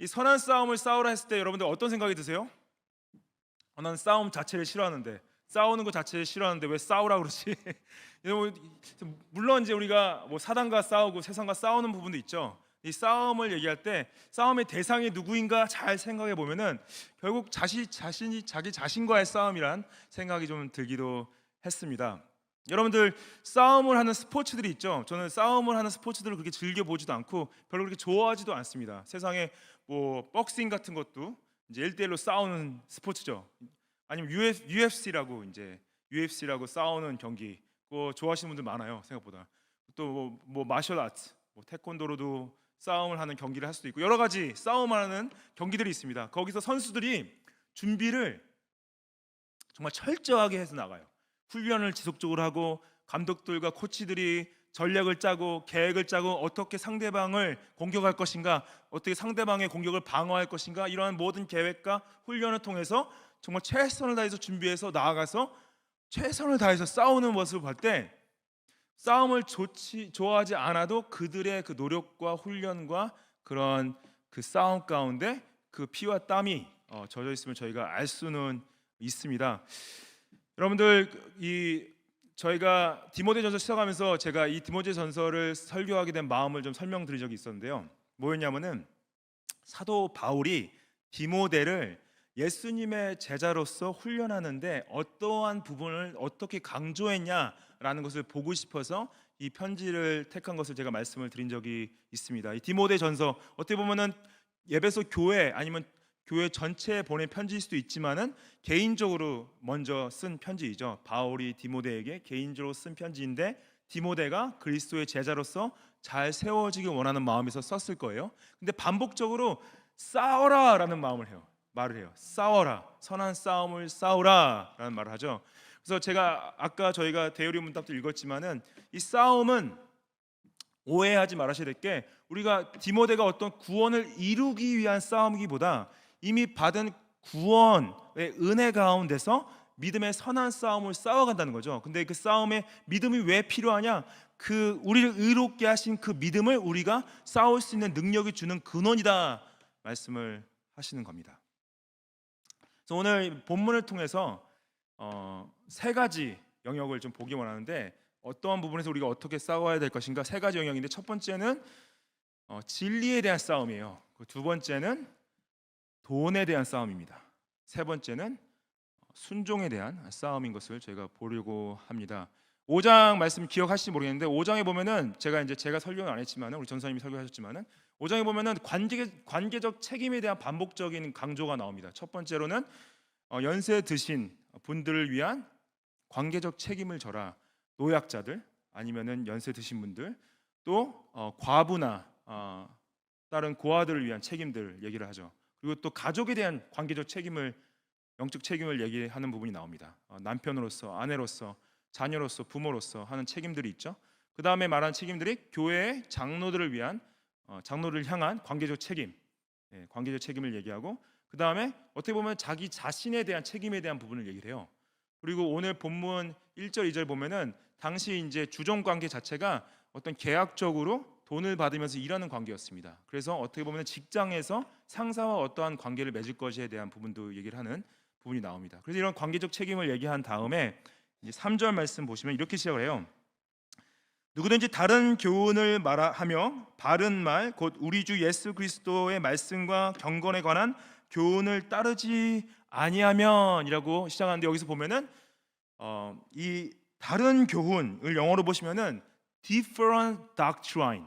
이 선한 싸움을 싸우라 했을 때 여러분들 어떤 생각이 드세요? 나는 싸움 자체를 싫어하는데, 싸우는 것 자체를 싫어하는데 왜 싸우라 그러지? 물론 이제 우리가 뭐 사단과 싸우고 세상과 싸우는 부분도 있죠. 이 싸움을 얘기할 때 싸움의 대상이 누구인가 잘 생각해 보면은 결국 자신이 자기 자신과의 싸움이란 생각이 좀 들기도 했습니다. 여러분들 싸움을 하는 스포츠들이 있죠. 저는 싸움을 하는 스포츠들을 그렇게 즐겨 보지도 않고 별로 그렇게 좋아하지도 않습니다. 세상에 뭐 복싱 같은 것도 이제 1대1로 싸우는 스포츠죠. 아니면 UFC라고 이제 UFC라고 싸우는 경기 그거 좋아하시는 분들 많아요. 생각보다. 또 뭐 마셜 아트, 뭐 태권도로도 싸움을 하는 경기를 할 수도 있고 여러 가지 싸움을 하는 경기들이 있습니다. 거기서 선수들이 준비를 정말 철저하게 해서 나가요. 훈련을 지속적으로 하고 감독들과 코치들이 전략을 짜고 계획을 짜고 어떻게 상대방을 공격할 것인가, 어떻게 상대방의 공격을 방어할 것인가, 이러한 모든 계획과 훈련을 통해서 정말 최선을 다해서 준비해서 나아가서 최선을 다해서 싸우는 모습을 볼 때 싸움을 좋아하지 않아도 그들의 그 노력과 훈련과 그런 그 싸움 가운데 그 피와 땀이 젖어 있으면 저희가 알 수는 있습니다. 여러분들 저희가 디모데전서 시작하면서 제가 이 디모데전서를 설교하게 된 마음을 좀 설명드린 적이 있었는데요. 뭐였냐면은 사도 바울이 디모데를 예수님의 제자로서 훈련하는데 어떠한 부분을 어떻게 강조했냐라는 것을 보고 싶어서 이 편지를 택한 것을 제가 말씀을 드린 적이 있습니다. 이 디모데전서 어떻게 보면은 에베소 교회 아니면 교회 전체에 보낸 편지일 수도 있지만은 개인적으로 먼저 쓴 편지이죠. 바울이 디모데에게 개인적으로 쓴 편지인데 디모데가 그리스도의 제자로서 잘 세워지길 원하는 마음에서 썼을 거예요. 근데 반복적으로 싸워라라는 말을 해요. 싸워라, 선한 싸움을 싸우라라는 말을 하죠. 그래서 제가 아까 저희가 대요리 문답도 읽었지만은 이 싸움은 오해하지 말으셔야 될 게 우리가 디모데가 어떤 구원을 이루기 위한 싸움이기보다 이미 받은 구원의 은혜 가운데서 믿음의 선한 싸움을 싸워간다는 거죠. 근데 그 싸움에 믿음이 왜 필요하냐? 그 우리를 의롭게 하신 그 믿음을 우리가 싸울 수 있는 능력이 주는 근원이다 말씀을 하시는 겁니다. 그래서 오늘 본문을 통해서 세 가지 영역을 좀 보기 원하는데 어떠한 부분에서 우리가 어떻게 싸워야 될 것인가 세 가지 영역인데 첫 번째는 진리에 대한 싸움이에요. 두 번째는 돈에 대한 싸움입니다. 세 번째는 순종에 대한 싸움인 것을 저희가 보려고 합니다. 5장 말씀 기억하실지 모르겠는데 5장에 보면은 제가 설교는 안 했지만은 우리 전사님이 설교하셨지만은 5장에 보면은 관계적 책임에 대한 반복적인 강조가 나옵니다. 첫 번째로는 연세 드신 분들을 위한 관계적 책임을 져라. 노약자들 아니면은 연세 드신 분들 또 과부나 다른 고아들을 위한 책임들 얘기를 하죠. 그리고 또 가족에 대한 관계적 책임을 영적 책임을 얘기하는 부분이 나옵니다. 남편으로서, 아내로서, 자녀로서, 부모로서 하는 책임들이 있죠. 그 다음에 말하는 책임들이 교회의 장로들을 위한 장로를 향한 관계적 책임, 관계적 책임을 얘기하고 그 다음에 어떻게 보면 자기 자신에 대한 책임에 대한 부분을 얘기를 해요. 그리고 오늘 본문 1절, 2절 보면은 당시 이제 주종 관계 자체가 어떤 계약적으로 돈을 받으면서 일하는 관계였습니다. 그래서 어떻게 보면 직장에서 상사와 어떠한 관계를 맺을 것에 대한 부분도 얘기를 하는 부분이 나옵니다. 그래서 이런 관계적 책임을 얘기한 다음에 이제 3절 말씀 보시면 이렇게 시작을 해요. 누구든지 다른 교훈을 말하며 바른 말 곧 우리 주 예수 그리스도의 말씀과 경건에 관한 교훈을 따르지 아니하면이라고 시작하는데 여기서 보면은 이 다른 교훈을 영어로 보시면은 different doctrine.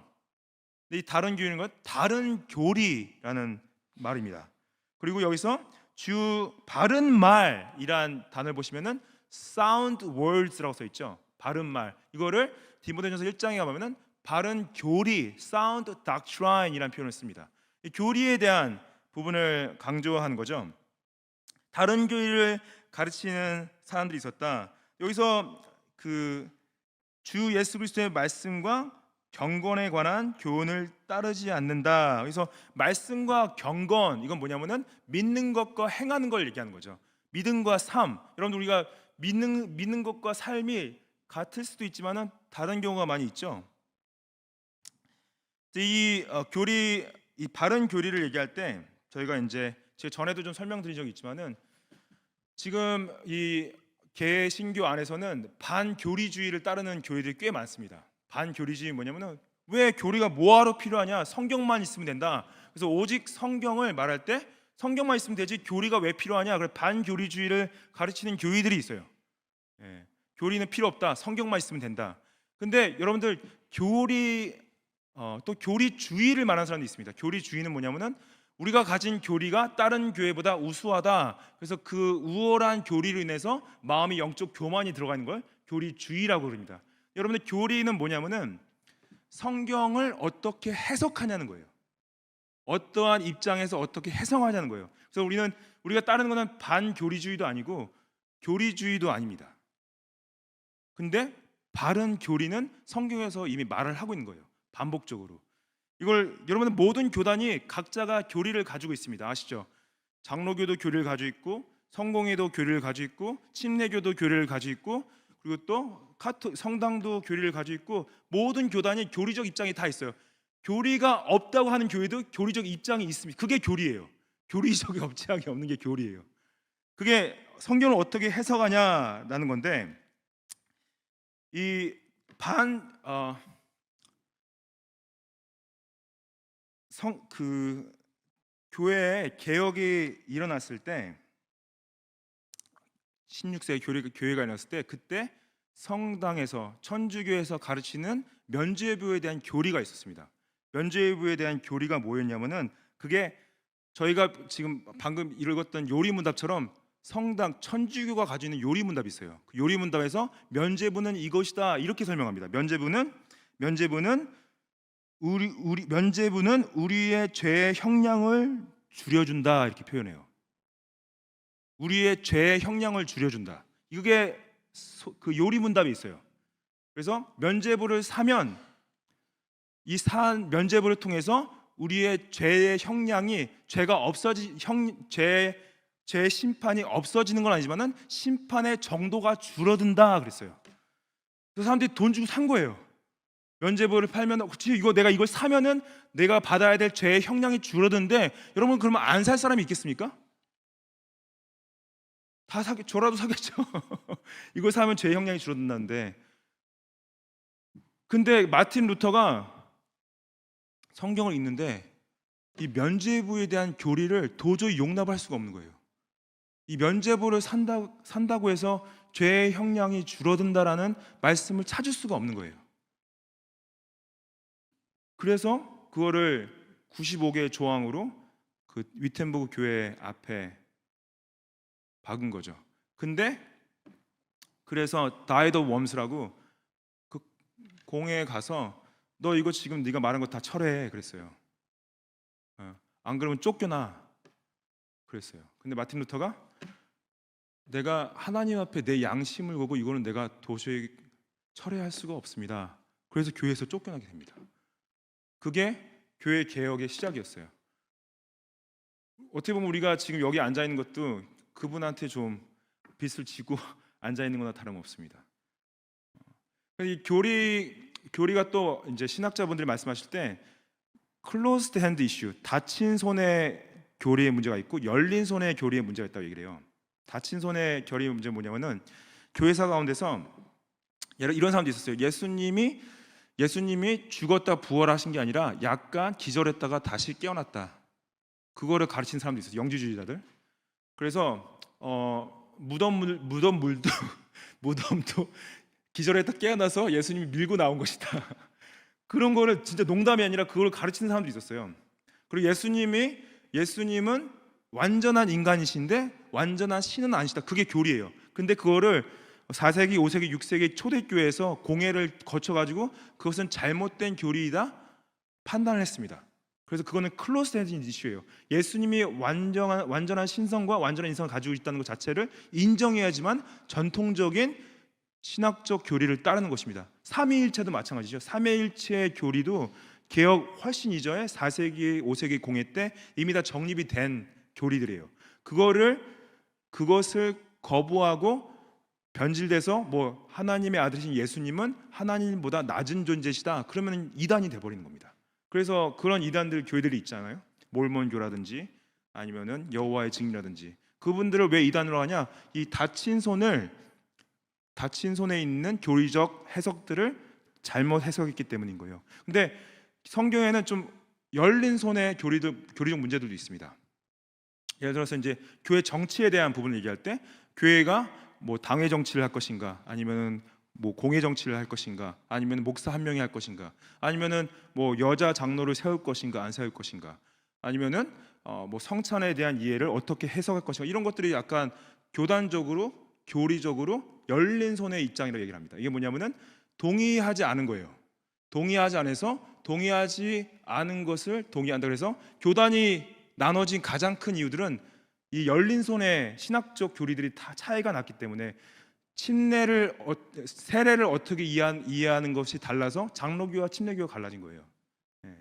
이 다른 교훈인 것 다른 교리라는 말입니다. 그리고 여기서 주 바른 말이란 단어를 보시면은 sound words라고 써 있죠. 바른 말. 이거를 디모데전서 1장에 가보면은 바른 교리, sound doctrine이라는 표현을 씁니다. 이 교리에 대한 부분을 강조하는 거죠. 다른 교리를 가르치는 사람들이 있었다. 여기서 그 주 예수 그리스도의 말씀과 경건에 관한 교훈을 따르지 않는다. 그래서 말씀과 경건 이건 뭐냐면은 믿는 것과 행하는 걸 얘기하는 거죠. 믿음과 삶. 여러분들 우리가 믿는 것과 삶이 같을 수도 있지만은 다른 경우가 많이 있죠. 이 교리 이 바른 교리를 얘기할 때 저희가 이제 제가 전에도 좀 설명드린 적이 있지만은 지금 이 개신교 안에서는 반교리주의를 따르는 교회들이 꽤 많습니다. 반교리주의 뭐냐면은 왜 교리가 뭐하러 필요하냐? 성경만 있으면 된다. 그래서 오직 성경을 말할 때 성경만 있으면 되지 교리가 왜 필요하냐? 그래서 반교리주의를 가르치는 교회들이 있어요. 예, 교리는 필요 없다. 성경만 있으면 된다. 근데 여러분들 또 교리주의를 말하는 사람도 있습니다. 교리주의는 뭐냐면은 우리가 가진 교리가 다른 교회보다 우수하다. 그래서 그 우월한 교리로 인해서 마음이 영적 교만이 들어가는 걸 교리주의라고 그럽니다. 여러분들 교리는 뭐냐면은 성경을 어떻게 해석하냐는 거예요. 어떠한 입장에서 어떻게 해석하냐는 거예요. 그래서 우리가 따르는 것은 반교리주의도 아니고 교리주의도 아닙니다. 근데 바른 교리는 성경에서 이미 말을 하고 있는 거예요. 반복적으로. 이걸 여러분들 모든 교단이 각자가 교리를 가지고 있습니다. 아시죠? 장로교도 교리를 가지고 있고 성공회도 교리를 가지고 있고 침례교도 교리를 가지고 있고 그리고 또 성당도 교리를 가지고 있고 모든 교단이 교리적 입장이 다 있어요. 교리가 없다고 하는 교회도 교리적 입장이 있습니다. 그게 교리예요. 교리적 입장이 없는 게 교리예요. 그게 성경을 어떻게 해석하냐라는 건데 교회에 개혁이 일어났을 때 16세기 교회가 일어났을 때 그때 성당에서 천주교에서 가르치는 면죄부에 대한 교리가 있었습니다. 면죄부에 대한 교리가 뭐였냐면은 그게 저희가 지금 방금 읽었던 요리문답처럼 성당 천주교가 가지고 있는 요리문답이 있어요. 그 요리문답에서 면죄부는 이것이다 이렇게 설명합니다. 면죄부는 우리의 죄의 형량을 줄여준다 이렇게 표현해요. 우리의 죄의 형량을 줄여준다. 이게 그 요리문답이 있어요. 그래서 면죄부를 사면 이 산 면죄부를 통해서 우리의 죄의 형량이 죄 심판이 없어지는 건 아니지만은 심판의 정도가 줄어든다 그랬어요. 그래서 사람들이 돈 주고 산 거예요. 면죄부를 팔면 그치 이거 내가 이걸 사면은 내가 받아야 될 죄의 형량이 줄어드는데 여러분 그러면 안 살 사람이 있겠습니까? 저라도 사겠죠. 이걸 사면 죄의 형량이 줄어든다는데. 근데 마틴 루터가 성경을 읽는데 이 면죄부에 대한 교리를 도저히 용납할 수가 없는 거예요. 이 면죄부를 산다고 해서 죄의 형량이 줄어든다라는 말씀을 찾을 수가 없는 거예요. 그래서 그거를 95개의 조항으로 그 위텐버그 교회 앞에 박은 거죠. 근데 그래서 다이더 웜스라고 그 공회에 가서 너 이거 지금 네가 말한 거 다 철회해 그랬어요. 안 그러면 쫓겨나 그랬어요. 근데 마틴 루터가 내가 하나님 앞에 내 양심을 보고 이거는 내가 도저히 철회할 수가 없습니다. 그래서 교회에서 쫓겨나게 됩니다. 그게 교회 개혁의 시작이었어요. 어떻게 보면 우리가 지금 여기 앉아 있는 것도 그분한테 좀 빚을 지고 앉아 있는 거나 다름없습니다. 이 교리가 또 이제 신학자분들이 말씀하실 때 closed hand issue, 닫힌 손의 교리의 문제가 있고 열린 손의 교리의 문제가 있다고 얘기를 해요. 닫힌 손의 교리의 문제는 뭐냐면은 교회사 가운데서 이런 사람도 있었어요. 예수님이 죽었다 부활하신 게 아니라 약간 기절했다가 다시 깨어났다. 그거를 가르친 사람도 있어요. 영지주의자들. 그래서 무덤도 기절했다 깨어나서 예수님이 밀고 나온 것이다. 그런 거를 진짜 농담이 아니라 그걸 가르치는 사람도 있었어요. 그리고 예수님은 완전한 인간이신데 완전한 신은 아니시다. 그게 교리예요. 근데 그거를 4세기, 5세기, 6세기 초대교회에서 공회를 거쳐가지고 그것은 잘못된 교리이다 판단을 했습니다. 그래서 그거는 클로스 헤드 이슈예요. 예수님이 완전한 신성과 완전한 인성을 가지고 있다는 것 자체를 인정해야지만 전통적인 신학적 교리를 따르는 것입니다. 삼위일체도 마찬가지죠. 삼위일체 교리도 개혁 훨씬 이전에 4세기, 5세기 공회 때 이미 다 정립이 된 교리들이에요. 그것을 거부하고 변질돼서 뭐 하나님의 아들이신 예수님은 하나님보다 낮은 존재시다. 그러면 이단이 돼버리는 겁니다. 그래서 그런 이단들 교회들이 있잖아요. 몰몬교라든지 아니면은 여호와의 증인이라든지, 그분들을 왜 이단으로 하냐? 이 닫힌 손에 있는 교리적 해석들을 잘못 해석했기 때문인 거예요. 근데 성경에는 좀 열린 손의 교리적 문제들도 있습니다. 예를 들어서 이제 교회 정치에 대한 부분을 얘기할 때, 교회가 뭐 당회 정치를 할 것인가, 아니면은 뭐 공회 정치를 할 것인가, 아니면 목사 한 명이 할 것인가, 아니면은 뭐 여자 장로를 세울 것인가 안 세울 것인가, 아니면은 뭐 성찬에 대한 이해를 어떻게 해석할 것인가, 이런 것들이 약간 교단적으로 교리적으로 열린 손의 입장이라고 얘기를 합니다. 이게 뭐냐면은 동의하지 않은 거예요. 동의하지 않은 것을 동의한다. 그래서 교단이 나눠진 가장 큰 이유들은 이 열린 손의 신학적 교리들이 다 차이가 났기 때문에, 세례를 어떻게 이해하는 것이 달라서 장로교와 침례교가 갈라진 거예요. 예.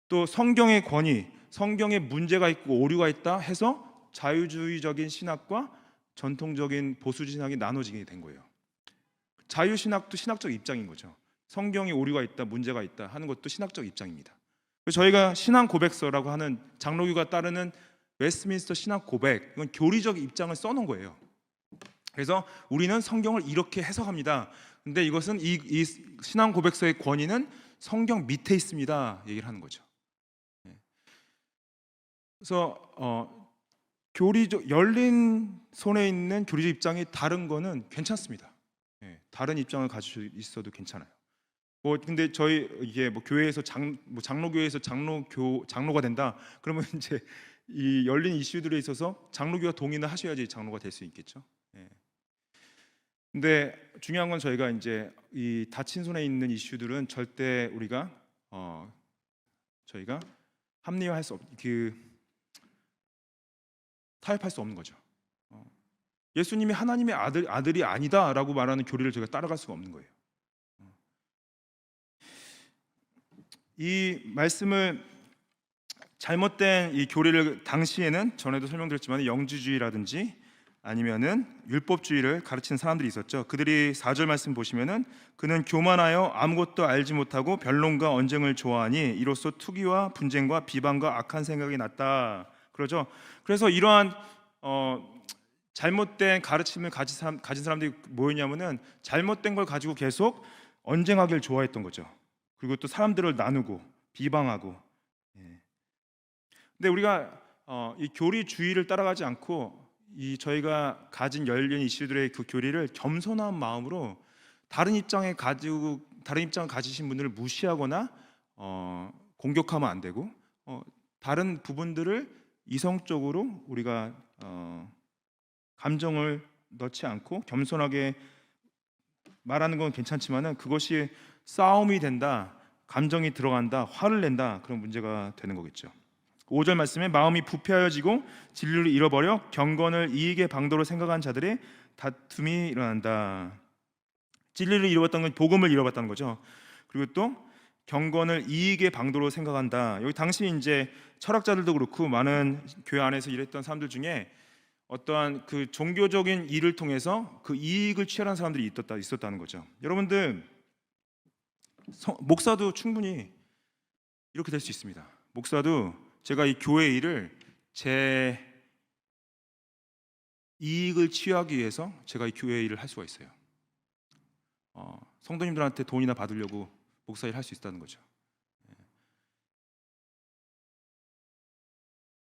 또 성경의 권위, 성경에 문제가 있고 오류가 있다 해서 자유주의적인 신학과 전통적인 보수 신학이 나눠지게 된 거예요. 자유신학도 신학적 입장인 거죠. 성경에 오류가 있다, 문제가 있다 하는 것도 신학적 입장입니다. 저희가 신앙 고백서라고 하는 장로교가 따르는 웨스트민스터 신학 고백, 이건 교리적 입장을 써놓은 거예요. 그래서 우리는 성경을 이렇게 해석합니다. 근데 이것은 이 신앙 고백서의 권위는 성경 밑에 있습니다, 얘기를 하는 거죠. 그래서 교리적 열린 손에 있는 교리적 입장이 다른 거는 괜찮습니다. 다른 입장을 가지고 있어도 괜찮아요. 뭐 근데 저희 이게 뭐 교회에서 장로교회에서 장로가 된다 그러면 이제 이 열린 이슈들에 있어서 장로교가 동의를 하셔야지 장로가 될 수 있겠죠. 근데 중요한 건 저희가 이제 이 닫힌 손에 있는 이슈들은 절대 저희가 합리화할 수 타협할 수 없는 거죠. 예수님이 하나님의 아들이 아니다라고 말하는 교리를 저희가 따라갈 수가 없는 거예요. 이 말씀을 잘못된 이 교리를 당시에는 전에도 설명드렸지만 영주주의라든지 아니면은 율법주의를 가르치는 사람들이 있었죠. 그들이 4절 말씀 보시면은 그는 교만하여 아무것도 알지 못하고 변론과 언쟁을 좋아하니 이로써 투기와 분쟁과 비방과 악한 생각이 났다. 그러죠. 그래서 이러한 잘못된 가르침을 가진 사람들이 뭐였냐면은 잘못된 걸 가지고 계속 언쟁하기를 좋아했던 거죠. 그리고 또 사람들을 나누고 비방하고. 근데 우리가 이 교리주의를 따라가지 않고 저희가 가진 열린 이슈들의 그 교리를 겸손한 마음으로 다른 입장을 가지신 분들을 무시하거나 공격하면 안 되고, 다른 부분들을 이성적으로 우리가 감정을 넣지 않고 겸손하게 말하는 건 괜찮지만은 그것이 싸움이 된다, 감정이 들어간다, 화를 낸다, 그런 문제가 되는 거겠죠. 5절 말씀에 마음이 부패하여지고 진리를 잃어버려 경건을 이익의 방도로 생각한 자들의 다툼이 일어난다. 진리를 잃어봤다는 건 복음을 잃어봤다는 거죠. 그리고 또 경건을 이익의 방도로 생각한다. 여기 당시 이제 철학자들도 그렇고 많은 교회 안에서 일했던 사람들 중에 어떠한 그 종교적인 일을 통해서 그 이익을 취하는 사람들이 있었다는 거죠. 여러분들, 목사도 충분히 이렇게 될 수 있습니다. 목사도 제가 이 교회 일을 제 이익을 취하기 위해서 제가 이 교회 일을 할 수가 있어요. 성도님들한테 돈이나 받으려고 목사 일 할 수 있다는 거죠.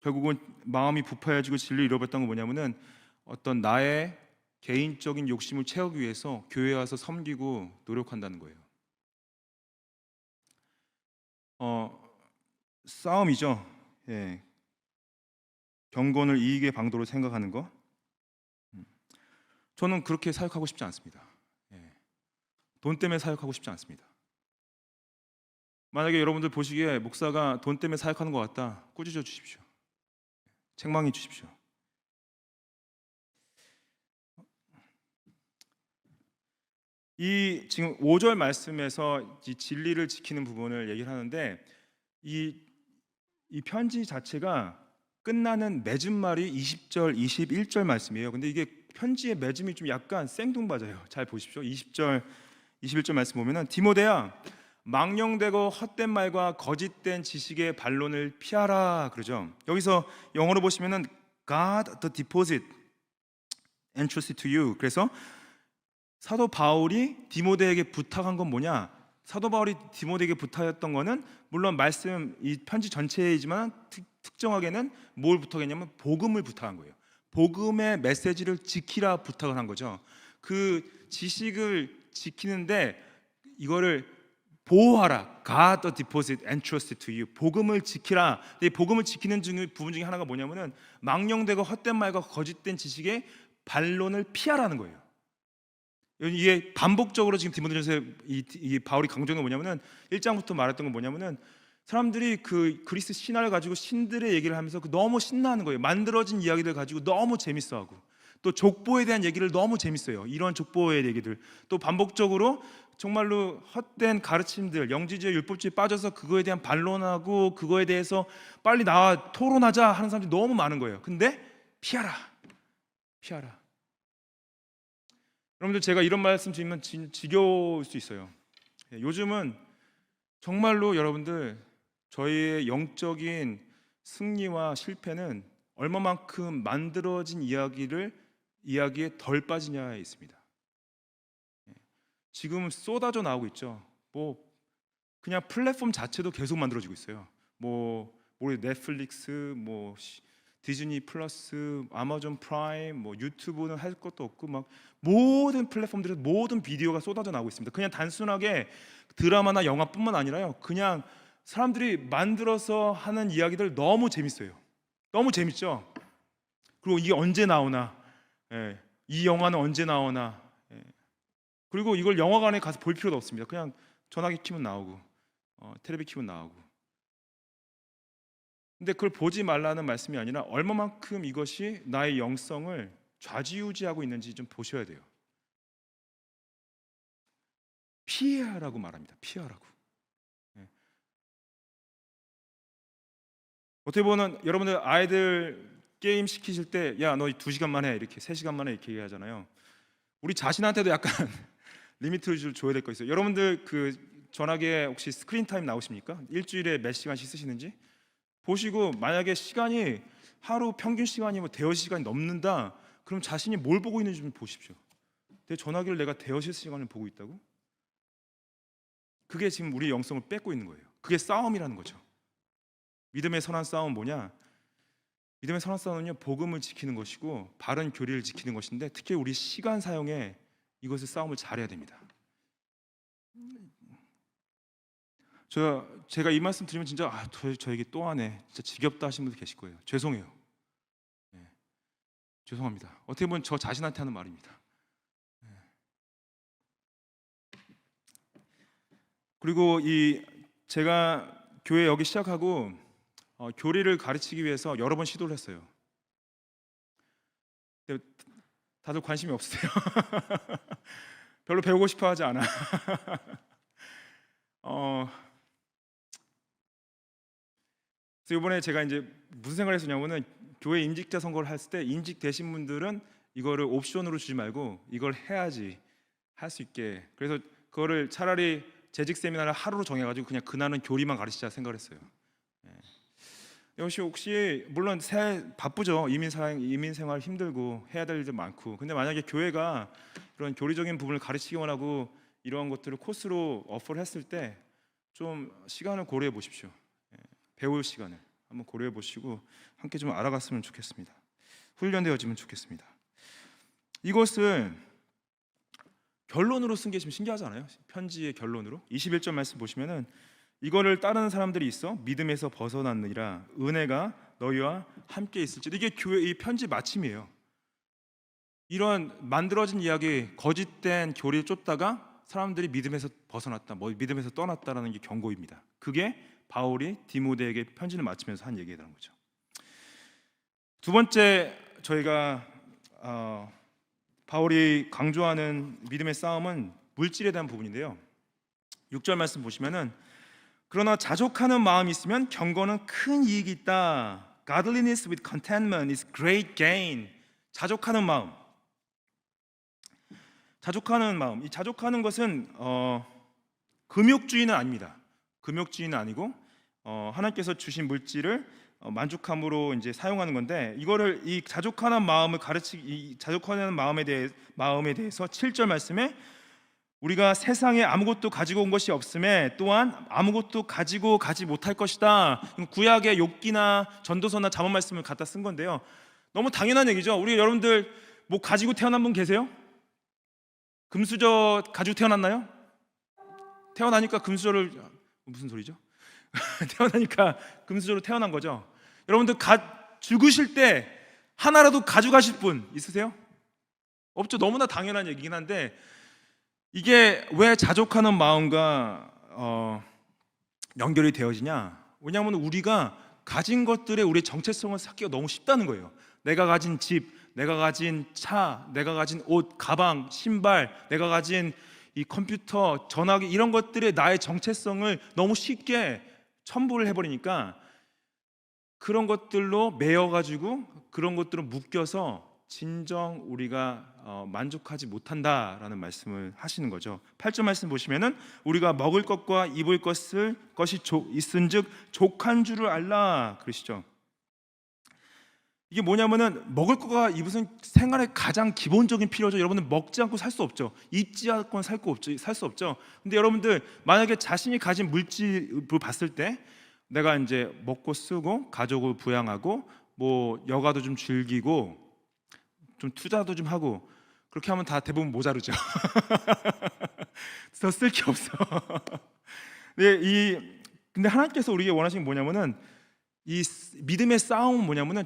결국은 마음이 부패해지고 진리를 잃어버렸던 건 뭐냐면은 어떤 나의 개인적인 욕심을 채우기 위해서 교회에 와서 섬기고 노력한다는 거예요. 싸움이죠. 경건을 이익의 방도로 생각하는 거. 저는 그렇게 사역하고 싶지 않습니다. 돈 때문에 사역하고 싶지 않습니다. 만약에 여러분들 보시기에 목사가 돈 때문에 사역하는 것 같다, 꾸짖어 주십시오. 책망해 주십시오. 이 지금 5절 말씀에서 이 진리를 지키는 부분을 얘기를 하는데, 이 편지 자체가 끝나는 맺음말이 20절, 21절 말씀이에요. 근데 이게 편지의 맺음이 좀 약간 생뚱맞아요. 잘 보십시오. 20절, 21절 말씀 보면은 디모데야, 망령되고 헛된 말과 거짓된 지식의 반론을 피하라 그러죠. 여기서 영어로 보시면은 God the deposit entrusted to you. 그래서 사도 바울이 디모데에게 부탁한 건 뭐냐? 사도 바울이 디모데에게 부탁했던 거는 물론 말씀 이 편지 전체이지만 특정하게는 뭘 부탁했냐면 복음을 부탁한 거예요. 복음의 메시지를 지키라 부탁을 한 거죠. 그 지식을 지키는데 이거를 보호하라. God the deposit entrusted to you. 복음을 지키라. 이 복음을 지키는 부분 중에 하나가 뭐냐면은 망령되고 헛된 말과 거짓된 지식의 반론을 피하라는 거예요. 이게 반복적으로 지금 디모데전서에 이 바울이 강조하는 게 뭐냐면은 1장부터 말했던 건 뭐냐면은 사람들이 그 그리스 신화를 가지고 신들의 얘기를 하면서 너무 신나는 거예요. 만들어진 이야기들 가지고 너무 재밌어하고 또 족보에 대한 얘기를 너무 재밌어요. 이런 족보의 얘기들 또 반복적으로 정말로 헛된 가르침들, 영지주의 율법주의에 빠져서 그거에 대한 반론하고 그거에 대해서 빨리 나와 토론하자 하는 사람들이 너무 많은 거예요. 근데 피하라. 여러분들 제가 이런 말씀 드리면 지겨울 수 있어요. 요즘은 정말로 여러분들 저희의 영적인 승리와 실패는 얼마만큼 만들어진 이야기에 덜 빠지냐에 있습니다. 지금 쏟아져 나오고 있죠. 뭐 그냥 플랫폼 자체도 계속 만들어지고 있어요. 뭐 넷플릭스, 뭐 디즈니 플러스, 아마존 프라임, 뭐 유튜브는 할 것도 없고 막 모든 플랫폼들에서 모든 비디오가 쏟아져 나오고 있습니다. 그냥 단순하게 드라마나 영화뿐만 아니라요. 그냥 사람들이 만들어서 하는 이야기들 너무 재밌어요. 너무 재밌죠. 그리고 이게 언제 나오나, 이 영화는 언제 나오나, 그리고 이걸 영화관에 가서 볼 필요도 없습니다. 그냥 전화기 키면 나오고, 텔레비 키면 나오고. 근데 그걸 보지 말라는 말씀이 아니라 얼마만큼 이것이 나의 영성을 좌지우지하고 있는지 좀 보셔야 돼요. 피하라고 말합니다. 피하라고. 어떻게 보면 여러분들 아이들 게임 시키실 때 야 너 2시간만 해 이렇게 3시간만 해 이렇게 얘기하잖아요. 우리 자신한테도 약간 리미트를 줘야 될 거 있어요. 여러분들 그 전화기에 혹시 스크린 타임 나오십니까? 일주일에 몇 시간씩 쓰시는지 보시고 만약에 시간이 하루 평균 시간이 뭐 대여 시간이 넘는다 그럼 자신이 뭘 보고 있는지 좀 보십시오. 내 전화기를 내가 대여실 시간을 보고 있다고? 그게 지금 우리 영성을 뺏고 있는 거예요. 그게 싸움이라는 거죠. 믿음의 선한 싸움은 뭐냐? 믿음의 선한 싸움은요 복음을 지키는 것이고 바른 교리를 지키는 것인데 특히 우리 시간 사용에 이것을 싸움을 잘해야 됩니다. 제가 이 말씀 드리면 진짜 저에게 또 하네 진짜 지겹다 하시는 분들 계실 거예요. 죄송해요. 죄송합니다. 어떻게 보면 저 자신한테 하는 말입니다. 그리고 제가 교회 여기 시작하고 교리를 가르치기 위해서 여러 번 시도를 했어요. 근데 다들 관심이 없으세요. 별로 배우고 싶어 하지 않아. 그래서 이번에 제가 이제 무슨 생각을 했었냐면은 교회 임직자 선거를 했을 때 임직되신 분들은 이거를 옵션으로 주지 말고 이걸 해야지 할 수 있게. 그래서 그거를 차라리 재직 세미나를 하루로 정해가지고 그냥 그날은 교리만 가르치자 생각을 했어요. 혹시 물론 바쁘죠. 이민 생활 힘들고 해야 될 일도 많고. 근데 만약에 교회가 그런 교리적인 부분을 가르치기 원하고 이러한 것들을 코스로 어퍼를 했을 때 좀 시간을 고려해 보십시오. 배울 시간을 한번 고려해 보시고 함께 좀 알아갔으면 좋겠습니다. 훈련되어지면 좋겠습니다. 이것을 결론으로 쓴 게 좀 신기하지 않아요? 편지의 결론으로 21절 말씀 보시면은 이거를 따르는 사람들이 있어 믿음에서 벗어났느니라 은혜가 너희와 함께 있을지. 이게 교회 이 편지 마침이에요. 이런 만들어진 이야기 거짓된 교리를 쫓다가 사람들이 믿음에서 벗어났다, 믿음에서 떠났다라는 게 경고입니다. 그게 바울이 디모데에게 편지를 마치면서 한 얘기라는 거죠. 두 번째 저희가 바울이 강조하는 믿음의 싸움은 물질에 대한 부분인데요. 6절 말씀 보시면은 그러나 자족하는 마음이 있으면 경건은 큰 이익이 있다. Godliness with contentment is great gain. 자족하는 마음. 이 자족하는 것은 금욕주의는 아닙니다. 금욕주의는 아니고 하나님께서 주신 물질을 만족함으로 이제 사용하는 건데, 이거를 이 자족하는 마음을 이 자족하는 마음에 대해서 7절 말씀에 우리가 세상에 아무것도 가지고 온 것이 없음에 또한 아무것도 가지고 가지 못할 것이다. 구약의 욥기나 전도서나 잠언 말씀을 갖다 쓴 건데요. 너무 당연한 얘기죠. 우리 여러분들 뭐 가지고 태어난 분 계세요? 금수저 가지고 태어났나요? 태어나니까 금수저를, 무슨 소리죠? 태어나니까 금수저로 태어난 거죠. 여러분들 죽으실 때 하나라도 가져가실 분 있으세요? 없죠. 너무나 당연한 얘기긴 한데, 이게 왜 자족하는 마음과 연결이 되어지냐? 왜냐하면 우리가 가진 것들에 우리의 정체성을 쌓기가 너무 쉽다는 거예요. 내가 가진 집, 내가 가진 차, 내가 가진 옷, 가방, 신발, 내가 가진 이 컴퓨터, 전화기, 이런 것들에 나의 정체성을 너무 쉽게 첨부를 해버리니까 그런 것들로 매여가지고 그런 것들을 묶여서 진정 우리가 만족하지 못한다라는 말씀을 하시는 거죠. 8절 말씀 보시면은 우리가 먹을 것과 입을 것이 있은즉 족한 줄을 알라 그러시죠. 이게 뭐냐면은 먹을 것과 입은 생활의 가장 기본적인 필요죠. 여러분들 먹지 않고 살 수 없죠. 입지 않고 살 수 없죠. 근데 여러분들 만약에 자신이 가진 물질을 봤을 때 내가 이제 먹고 쓰고 가족을 부양하고 뭐 여가도 좀 즐기고 좀 투자도 좀 하고 그렇게 하면 다 대부분 모자르죠. 더 쓸 게 없어. 근데 하나님께서 우리에게 원하시는 게 뭐냐면은 이 믿음의 싸움은 뭐냐면은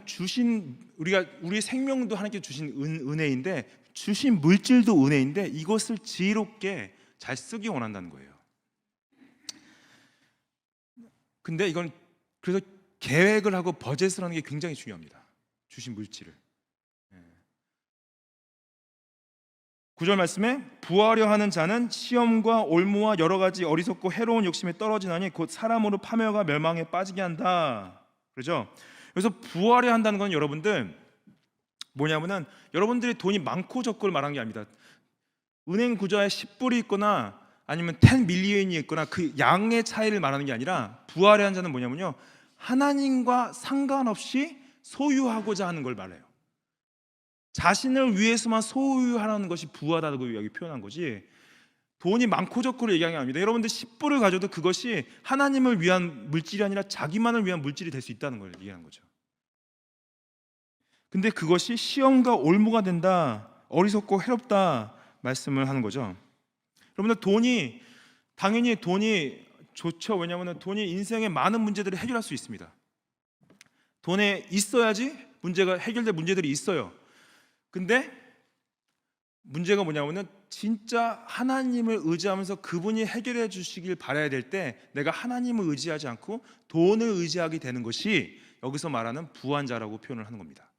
우리의 생명도 하나님께서 주신 은혜인데 주신 물질도 은혜인데 이것을 지혜롭게 잘 쓰기 원한다는 거예요. 근데 이건 그래서 계획을 하고 버젯을 하는 게 굉장히 중요합니다. 주신 물질을. 9절 말씀에 부하려 하는 자는 시험과 올무와 여러 가지 어리석고 해로운 욕심에 떨어지나니 곧 사람으로 파멸과 멸망에 빠지게 한다. 그렇죠? 그래서 부하려 한다는 건 여러분들 뭐냐면은 여러분들이 돈이 많고 적고를 말하는 게 아닙니다. 은행 구좌에 10불이 있거나 아니면 10 밀리언이 있거나 그 양의 차이를 말하는 게 아니라 부하려 한 자는 뭐냐면요, 하나님과 상관없이 소유하고자 하는 걸 말해요. 자신을 위해서만 소유하라는 것이 부하다고 여기 표현한 거지, 돈이 많고 적고를 얘기하는 게 아닙니다. 여러분들 10불을 가져도 그것이 하나님을 위한 물질이 아니라 자기만을 위한 물질이 될 수 있다는 걸 얘기하는 거죠. 근데 그것이 시험과 올무가 된다, 어리석고 해롭다 말씀을 하는 거죠. 여러분들 당연히 돈이 좋죠. 왜냐하면 돈이 인생의 많은 문제들을 해결할 수 있습니다. 돈에 있어야지 문제가 해결될 문제들이 있어요. 근데 문제가 뭐냐면은 진짜 하나님을 의지하면서 그분이 해결해 주시길 바라야 될 때 내가 하나님을 의지하지 않고 돈을 의지하게 되는 것이 여기서 말하는 부한 자라고 표현을 하는 겁니다.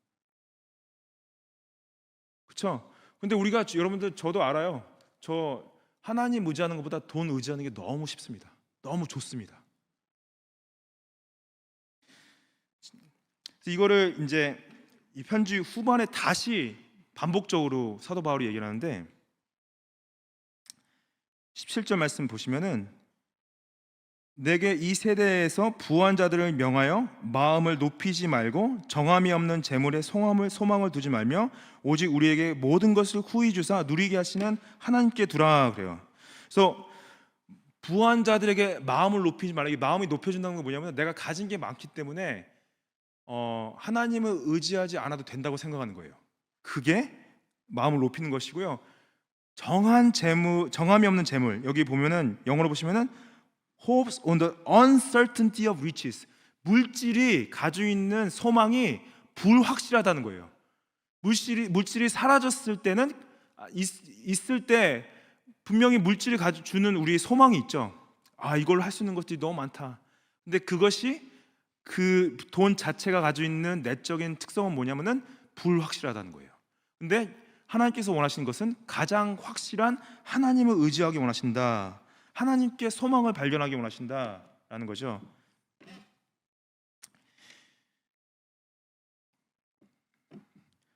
그렇죠? 근데 우리가 여러분들 저도 알아요. 저 하나님 의지하는 것보다 돈 의지하는 게 너무 쉽습니다. 너무 좋습니다. 이거를 이제 이 편지 후반에 다시 반복적으로 사도 바울이 얘기를 하는데 17절 말씀 보시면은 내게 이 세대에서 부한 자들을 명하여 마음을 높이지 말고 정함이 없는 재물에 소망을 두지 말며 오직 우리에게 모든 것을 후히 주사 누리게 하시는 하나님께 두라 그래요. 그래서 부한 자들에게 마음을 높이지 말라. 이 마음이 높여준다는 건 뭐냐면 내가 가진 게 많기 때문에 하나님을 의지하지 않아도 된다고 생각하는 거예요. 그게 마음을 높이는 것이고요. 정함이 없는 재물, 여기 보면은 영어로 보시면은 hopes on the uncertainty of riches, 물질이 가지고 있는 소망이 불확실하다는 거예요. 물질이 사라졌을 때는 있을 때 분명히 물질이 주는 우리의 소망이 있죠. 이걸 할 수 있는 것들이 너무 많다. 근데 그것이 그 돈 자체가 가지고 있는 내적인 특성은 뭐냐면은 불확실하다는 거예요. 근데 하나님께서 원하시는 것은 가장 확실한 하나님을 의지하기 원하신다. 하나님께 소망을 발견하기 원하신다라는 거죠.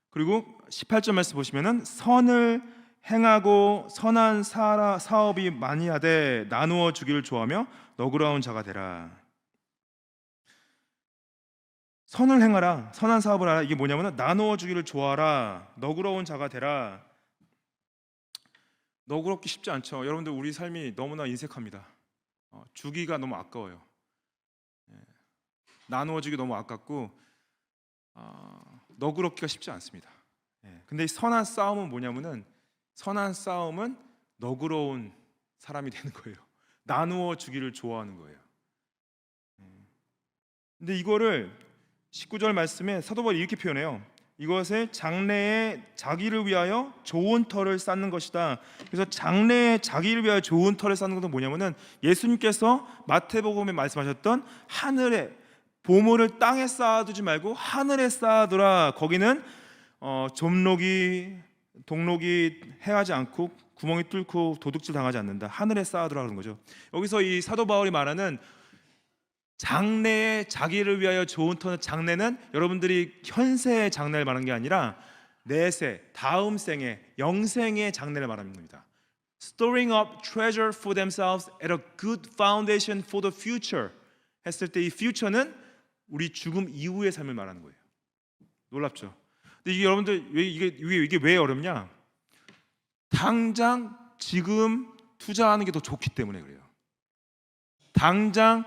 그리고 18절 말씀 보시면은 선을 행하고 선한 사업이 많이 하되 나누어 주기를 좋아하며 너그러운 자가 되라. 선을 행하라, 선한 사업을 하라. 이게 뭐냐면 나누어 주기를 좋아하라, 너그러운 자가 되라. 너그럽기 쉽지 않죠. 여러분들 우리 삶이 너무나 인색합니다. 주기가 너무 아까워요. 나누어 주기 너무 아깝고 너그럽기가 쉽지 않습니다. 근데 이 선한 싸움은 뭐냐면은 선한 싸움은 너그러운 사람이 되는 거예요. 나누어 주기를 좋아하는 거예요. 근데 이거를 19절 말씀에 사도 바울이 이렇게 표현해요. 이것을 장래에 자기를 위하여 좋은 터를 쌓는 것이다. 그래서 장래에 자기를 위하여 좋은 터를 쌓는 것은 뭐냐면은 예수님께서 마태복음에 말씀하셨던 하늘에 보물을 땅에 쌓아두지 말고 하늘에 쌓아두라. 거기는 좀록이 동록이 해하지 않고 구멍이 뚫고 도둑질 당하지 않는다. 하늘에 쌓아두라 그런 거죠. 여기서 이 사도 바울이 말하는 장래에 자기를 위하여 좋은 터는 장래는 여러분들이 현세의 장래를 말하는 게 아니라 내세, 다음 생에, 영생의 장래를 말하는 겁니다. Storing up treasure for themselves at a good foundation for the future 했을 때 이 future는 우리 죽음 이후의 삶을 말하는 거예요. 놀랍죠? 근데 이게 여러분들 이게 왜 어렵냐? 당장 지금 투자하는 게 더 좋기 때문에 그래요. 당장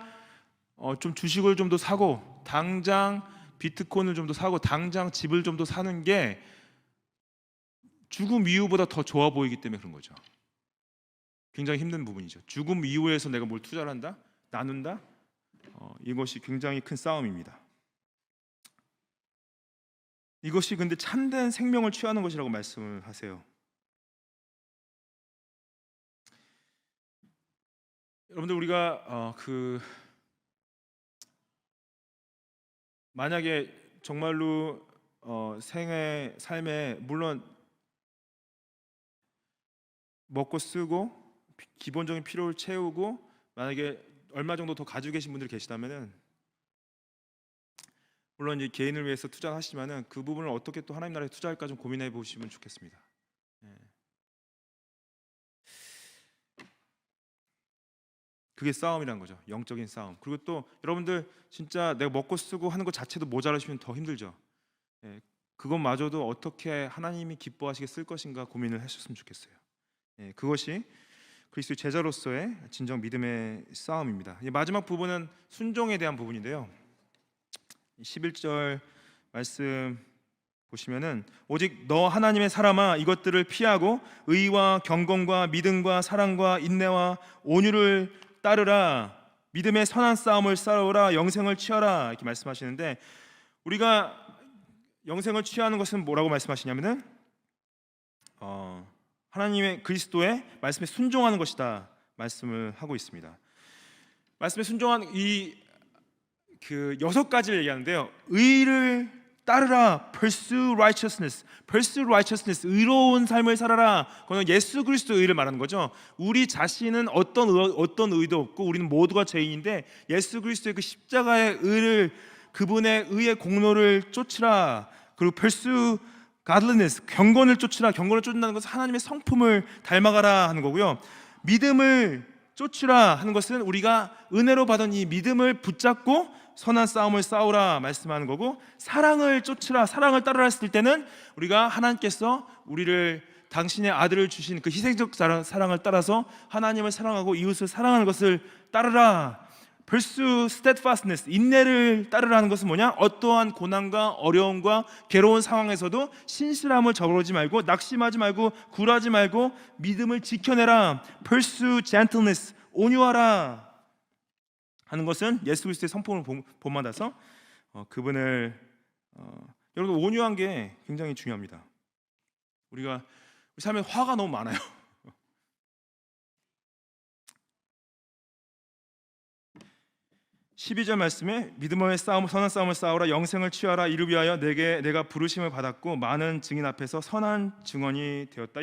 좀 주식을 좀 더 사고, 당장 비트코인을 좀 더 사고, 당장 집을 좀 더 사는 게 죽음 이후보다 더 좋아 보이기 때문에 그런 거죠. 굉장히 힘든 부분이죠. 죽음 이후에서 내가 뭘 투자를 한다, 나눈다, 이것이 굉장히 큰 싸움입니다. 이것이 근데 참된 생명을 취하는 것이라고 말씀을 하세요. 여러분들 우리가 만약에 정말로 생애 삶에 물론 먹고 쓰고 기본적인 필요를 채우고 만약에 얼마 정도 더 가지고 계신 분들이 계시다면은 물론 이제 개인을 위해서 투자를 하시지만은 그 부분을 어떻게 또 하나님 나라에 투자할까 좀 고민해 보시면 좋겠습니다. 그게 싸움이란 거죠. 영적인 싸움. 그리고 또 여러분들 진짜 내가 먹고 쓰고 하는 것 자체도 모자라시면 더 힘들죠. 그것마저도 어떻게 하나님이 기뻐하시게 쓸 것인가 고민을 하셨으면 좋겠어요. 그것이 그리스도의 제자로서의 진정 믿음의 싸움입니다. 마지막 부분은 순종에 대한 부분인데요. 11절 말씀 보시면은 오직 너 하나님의 사람아 이것들을 피하고 의와 경건과 믿음과 사랑과 인내와 온유를 따르라. 믿음의 선한 싸움을 싸우라. 영생을 취하라. 이렇게 말씀하시는데 우리가 영생을 취하는 것은 뭐라고 말씀하시냐면은 하나님의 그리스도의 말씀에 순종하는 것이다 말씀을 하고 있습니다. 말씀에 순종하는 그 6가지를 얘기하는데요. 의를 따르라. pursue righteousness. pursue righteousness. 의로운 삶을 살아라. 그건 예수 그리스도의 의를 말하는 거죠. 우리 자신은 어떤 의도 없고 우리는 모두가 죄인인데 예수 그리스도의 그 십자가의 의를 그분의 의의 공로를 쫓으라. 그리고 pursue godliness. 경건을 쫓으라. 경건을 쫓는다는 것은 하나님의 성품을 닮아가라 하는 거고요. 믿음을 쫓으라 하는 것은 우리가 은혜로 받은 이 믿음을 붙잡고 선한 싸움을 싸우라 말씀하는 거고, 사랑을 쫓으라, 사랑을 따르라 했을 때는 우리가 하나님께서 우리를 당신의 아들을 주신 그 희생적 사랑을 따라서 하나님을 사랑하고 이웃을 사랑하는 것을 따르라. pursue steadfastness. 인내를 따르라는 것은 뭐냐? 어떠한 고난과 어려움과 괴로운 상황에서도 신실함을 저버리지 말고 낙심하지 말고 굴하지 말고 믿음을 지켜내라. pursue gentleness. 온유하라 하는 것은 예수 그리스도의 성품을 본받아서 그분을 여러분 온유한 게 굉장히 중요합니다. 우리 삶에 화가 너무 많아요. 12절 말씀에 믿음의 싸움, 선한 싸움을 싸우라. 영생을 취하라. 이를 위하여 내가 부르심을 받았고 많은 증인 앞에서 선한 증언이 되었다.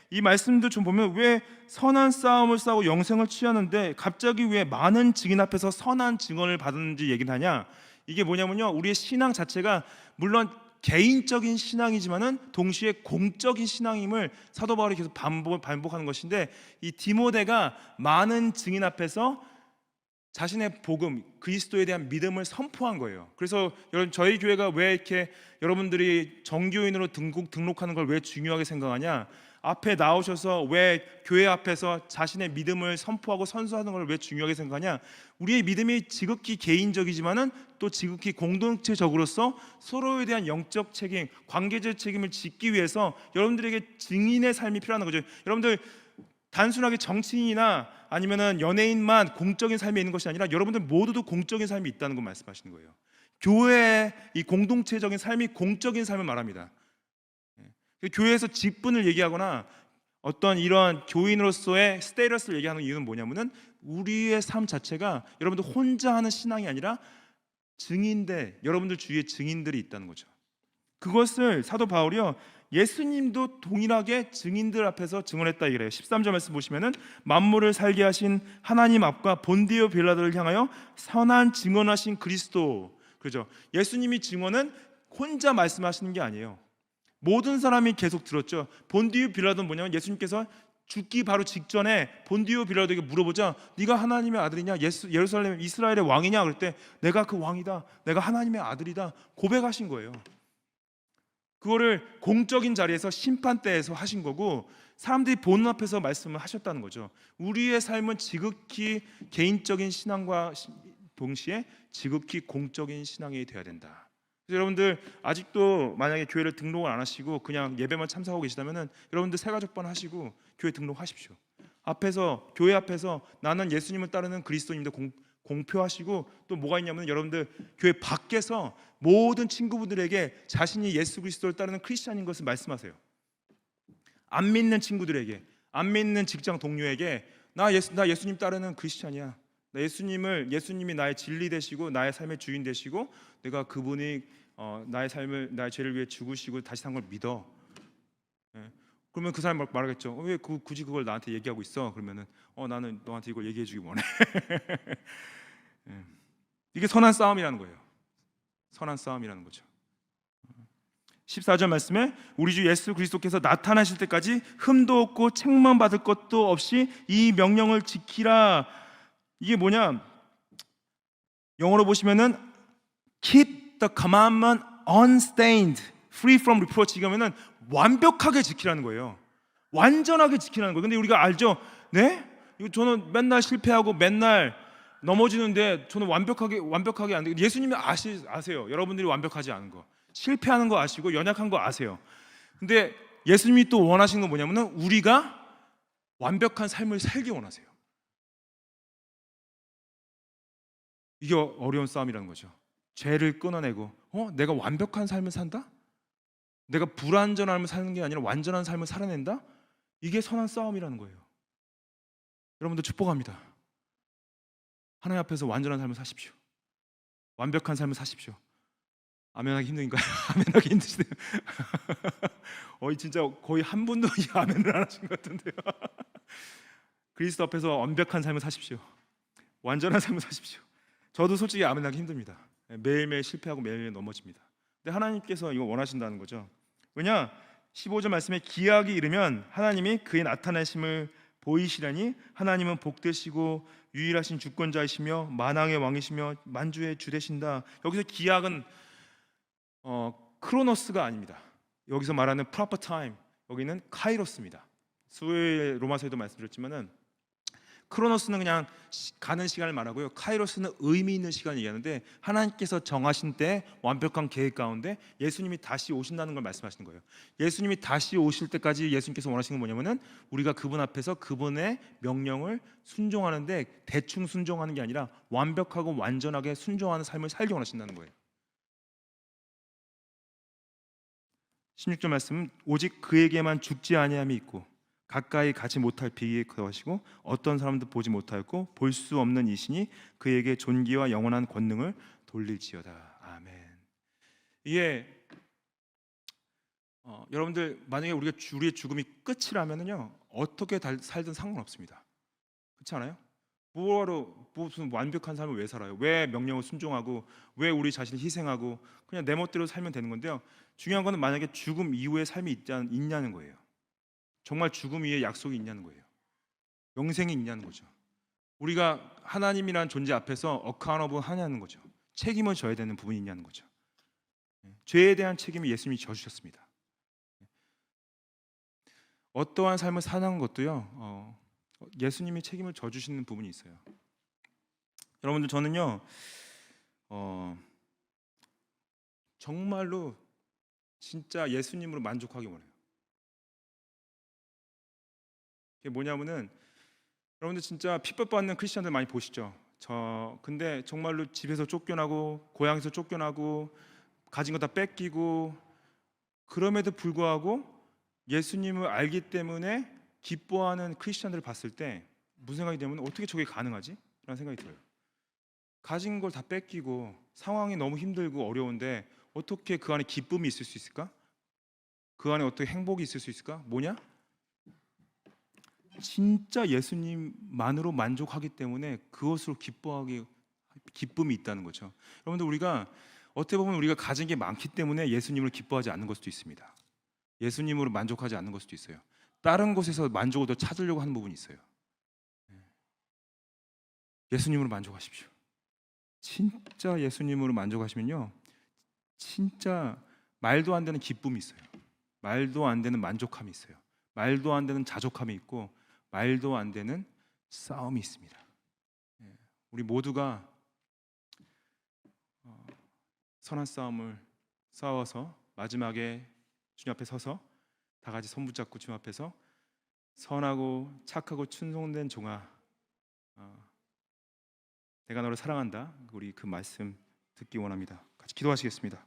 이 말씀도 좀 보면 왜 선한 싸움을 싸우고 영생을 취하는데 갑자기 왜 많은 증인 앞에서 선한 증언을 받았는지 얘기를 하냐? 이게 뭐냐면요, 우리의 신앙 자체가 물론 개인적인 신앙이지만은 동시에 공적인 신앙임을 사도 바울이 계속 반복하는 것인데, 이 디모데가 많은 증인 앞에서 자신의 복음, 그리스도에 대한 믿음을 선포한 거예요. 그래서 여러분, 저희 교회가 왜 이렇게 여러분들이 정교인으로 등록하는 걸 왜 중요하게 생각하냐? 앞에 나오셔서 왜 교회 앞에서 자신의 믿음을 선포하고 선수하는 걸 왜 중요하게 생각하냐? 우리의 믿음이 지극히 개인적이지만은 또 지극히 공동체적으로서 서로에 대한 영적 책임, 관계적 책임을 짓기 위해서 여러분들에게 증인의 삶이 필요한 거죠. 여러분들 단순하게 정치인이나 아니면은 연예인만 공적인 삶이 있는 것이 아니라 여러분들 모두도 공적인 삶이 있다는 걸 말씀하시는 거예요. 교회의 이 공동체적인 삶이 공적인 삶을 말합니다. 교회에서 직분을 얘기하거나 어떤 이런 교인으로서의 스테이터스를 얘기하는 이유는 뭐냐면은 우리의 삶 자체가 여러분들 혼자 하는 신앙이 아니라 증인들, 여러분들 주위에 증인들이 있다는 거죠. 그것을 사도 바울이요, 예수님도 동일하게 증인들 앞에서 증언했다 이래요. 13절 말씀 보시면은 만물을 살게 하신 하나님 앞과 본디오 빌라도를 향하여 선한 증언하신 그리스도. 그죠? 예수님이 증언은 혼자 말씀하시는 게 아니에요. 모든 사람이 계속 들었죠. 본디오 빌라도는 뭐냐면 예수님께서 죽기 바로 직전에 본디오 빌라도에게 물어보자, 네가 하나님의 아들이냐, 예루살렘 이스라엘의 왕이냐, 그럴 때 내가 그 왕이다, 내가 하나님의 아들이다 고백하신 거예요. 그거를 공적인 자리에서 심판대에서 하신 거고, 사람들이 보는 앞에서 말씀을 하셨다는 거죠. 우리의 삶은 지극히 개인적인 신앙과 동시에 지극히 공적인 신앙이 되어야 된다. 그래서 여러분들 아직도 만약에 교회를 등록을 안 하시고 그냥 예배만 참석하고 계시다면은 여러분들 새가족반 하시고 교회 등록하십시오. 앞에서, 교회 앞에서 나는 예수님을 따르는 그리스도인인데 공표하시고, 또 뭐가 있냐면 여러분들 교회 밖에서 모든 친구분들에게 자신이 예수 그리스도를 따르는 크리스찬인 것을 말씀하세요. 안 믿는 친구들에게, 안 믿는 직장 동료에게 나 예수님 따르는 크리스찬이야. 예수님이 나의 진리 되시고 나의 삶의 주인 되시고 내가 그분이 나의 죄를 위해 죽으시고 다시 산 걸 믿어. 그러면 그 사람 말하겠죠. 왜 굳이 그걸 나한테 얘기하고 있어? 그러면은 나는 너한테 이걸 얘기해주기 원해. 이게 선한 싸움이라는 거예요. 선한 싸움이라는 거죠. 14절 말씀에 우리 주 예수 그리스도께서 나타나실 때까지 흠도 없고 책망 받을 것도 없이 이 명령을 지키라. 이게 뭐냐? 영어로 보시면은 keep the commandment unstained, free from reproach. 이거면은 완벽하게 지키라는 거예요. 완전하게 지키라는 거예요. 근데 우리가 알죠? 네? 이거 저는 맨날 실패하고 맨날 넘어지는데 저는 완벽하게 안 돼요. 예수님이 아세요. 여러분들이 완벽하지 않은 거, 실패하는 거 아시고 연약한 거 아세요. 근데 예수님이 또 원하시는 건 뭐냐면은 우리가 완벽한 삶을 살기 원하세요. 이게 어려운 싸움이라는 거죠. 죄를 끊어내고 내가 완벽한 삶을 산다? 내가 불완전한 삶을 사는 게 아니라 완전한 삶을 살아낸다? 이게 선한 싸움이라는 거예요. 여러분들 축복합니다. 하나님 앞에서 완전한 삶을 사십시오. 완벽한 삶을 사십시오. 아멘하기 힘든가요? 아멘하기 힘드시네요. 진짜 거의 한 분도 이 아멘을 안 하신 것 같은데요. 그리스도 앞에서 완벽한 삶을 사십시오. 완전한 삶을 사십시오. 저도 솔직히 아멘하기 힘듭니다. 매일매일 실패하고 매일매일 넘어집니다. 근데 하나님께서 이거 원하신다는 거죠. 왜냐? 15절 말씀에 기약이 이르면 하나님이 그의 나타나심을 보이시라니 하나님은 복되시고 유일하신 주권자이시며 만왕의 왕이시며 만주의 주 되신다. 여기서 기약은 크로노스가 아닙니다. 여기서 말하는 proper time, 여기는 카이로스입니다. 수요일 로마서에도 말씀드렸지만은 크로노스는 그냥 가는 시간을 말하고요, 카이로스는 의미 있는 시간을 얘기하는데 하나님께서 정하신 때 완벽한 계획 가운데 예수님이 다시 오신다는 걸 말씀하시는 거예요. 예수님이 다시 오실 때까지 예수님께서 원하시는 건 뭐냐면은 우리가 그분 앞에서 그분의 명령을 순종하는데 대충 순종하는 게 아니라 완벽하고 완전하게 순종하는 삶을 살기 원하신다는 거예요. 16절 말씀은 오직 그에게만 죽지 아니함이 있고 가까이 가지 못할 비밀이 그것이고 어떤 사람도 보지 못하였고 볼 수 없는 이신이 그에게 존귀와 영원한 권능을 돌릴지어다. 아멘. 이게 여러분들 만약에 우리의 죽음이 끝이라면은요 어떻게 살든 상관없습니다. 그렇지 않아요? 뭐하러 무슨 완벽한 삶을 왜 살아요? 왜 명령을 순종하고 왜 우리 자신을 희생하고 그냥 내 멋대로 살면 되는 건데요. 중요한 거는 만약에 죽음 이후의 삶이 있냐는 거예요. 정말 죽음 이후에 약속이 있냐는 거예요. 영생이 있냐는 거죠. 우리가 하나님이란 존재 앞에서 어카운터블 하냐는 거죠. 책임을 져야 되는 부분이 있냐는 거죠. 죄에 대한 책임을 예수님이 져주셨습니다. 어떠한 삶을 사는 것도요, 예수님이 책임을 져주시는 부분이 있어요. 여러분들, 저는요, 정말로 진짜 예수님으로 만족하기 원해요. 그게 뭐냐면은, 여러분들 진짜 핍박받는 크리스천들 많이 보시죠. 근데 정말로 집에서 쫓겨나고 고향에서 쫓겨나고 가진 거 다 뺏기고, 그럼에도 불구하고 예수님을 알기 때문에 기뻐하는 크리스천들을 봤을 때 무슨 생각이 들면, 어떻게 저게 가능하지? 라는 생각이 들어요. 가진 걸 다 뺏기고 상황이 너무 힘들고 어려운데 어떻게 그 안에 기쁨이 있을 수 있을까? 그 안에 어떻게 행복이 있을 수 있을까? 뭐냐? 진짜 예수님만으로 만족하기 때문에 그것으로 기쁨이 있다는 거죠. 여러분들, 우리가 어떻게 보면 우리가 가진 게 많기 때문에 예수님을 기뻐하지 않는 걸 수도 있습니다. 예수님으로 만족하지 않는 걸 수도 있어요. 다른 곳에서 만족을 더 찾으려고 하는 부분이 있어요. 예수님으로 만족하십시오. 진짜 예수님으로 만족하시면요, 진짜 말도 안 되는 기쁨이 있어요. 말도 안 되는 만족함이 있어요. 말도 안 되는 자족함이 있고 말도 안 되는 싸움이 있습니다. 우리 모두가 선한 싸움을 싸워서 마지막에 주님 앞에 서서 다 같이 손 붙잡고 주님 앞에서 선하고 착하고 충성된 종아, 내가 너를 사랑한다, 우리 그 말씀 듣기 원합니다. 같이 기도하시겠습니다.